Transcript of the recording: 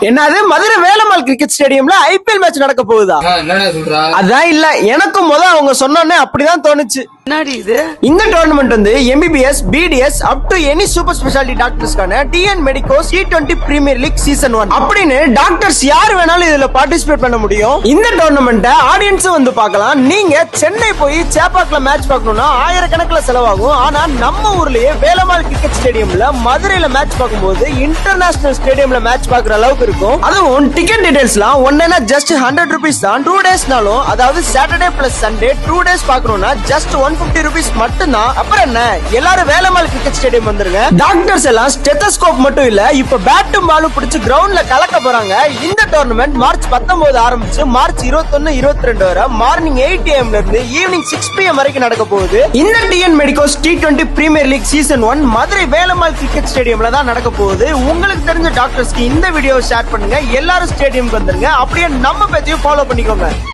என்னது மதுரை வேலம்மாள் கிரிக்கெட் ஸ்டேடியம்ல IPL match நடக்க போகுதா? அதான் இல்ல, எனக்கும் அவங்க சொன்னோன்னே அப்படிதான் தோணுச்சு. இந்த டோர்னமெண்ட் வந்து MBBS, BDS up to any super speciality டாக்டர்ஸ்க்கான TN medicos T20 premier league season 1 அப்படின்னு டாக்டர்ஸ் யார் வேணாலும் இதுல பார்ட்டிசிபேட் பண்ண முடியும். இந்த டோர்னமெண்ட் ஆடியன்ஸ் வந்து பார்க்கலாம். நீங்க சென்னை போய் சேப்பாக்ல மேட்ச் பார்க்கணும்னா ஆயிரக்கணக்கில் செலவாகும். ஆனா நம்ம ஊர்லயே வேலம்மாள் கிரிக்கெட் ஸ்டேடியம்ல மதுரையில மேட்ச் பார்க்கும்போது இன்டர்நேஷனல் ஸ்டேடியம்ல மேட்ச் பார்க்குற அளவுக்கு இருக்கும். அதுவும் டிக்கெட் டீடைல்ஸ்லாம் ஒன்னா ஜஸ்ட் 100 rupees தான். 2 daysனாலும் அதாவது சாட்டர்டே பிளஸ் சண்டே 2 days பார்க்கணும்னா ஜஸ்ட் 150 rupees மட்டும்தான். அப்புறம் என்ன, எல்லாரும் வேலம்மாள் கிரிக்கெட் ஸ்டேடியம் வந்துருங்க. டாக்டர்ஸ் எல்லாம் ஸ்டெத்தஸ்கோப் மட்டும் இல்ல, இப்ப பேட்டும் பாலும் பிடிச்சு கிரவுண்ட்ல கலக்க போறாங்க. இந்த டோர்னமெண்ட் மார்ச் 19 ஆரம்பிச்சு மார்ச் 21, 22 வரை மார்னிங் 8 AM ல இருந்து ஈவினிங் 6 PM வரைக்கும் நடக்க போகுது. இந்த TN medicos T20 premier league season 1 Madurai Velammal cricket ஸ்டேடியம்ல தான் நடக்க போகுது. உங்களுக்கு தெரிஞ்ச டாக்டர்ஸ்க்கு இந்த வீடியோவை ஷேர் பண்ணுங்க. எல்லாரும் ஸ்டேடியம்க்கு வந்துருங்க. அப்படியே நம்ம பேஜையும் ஃபாலோ பண்ணிக்கோங்க.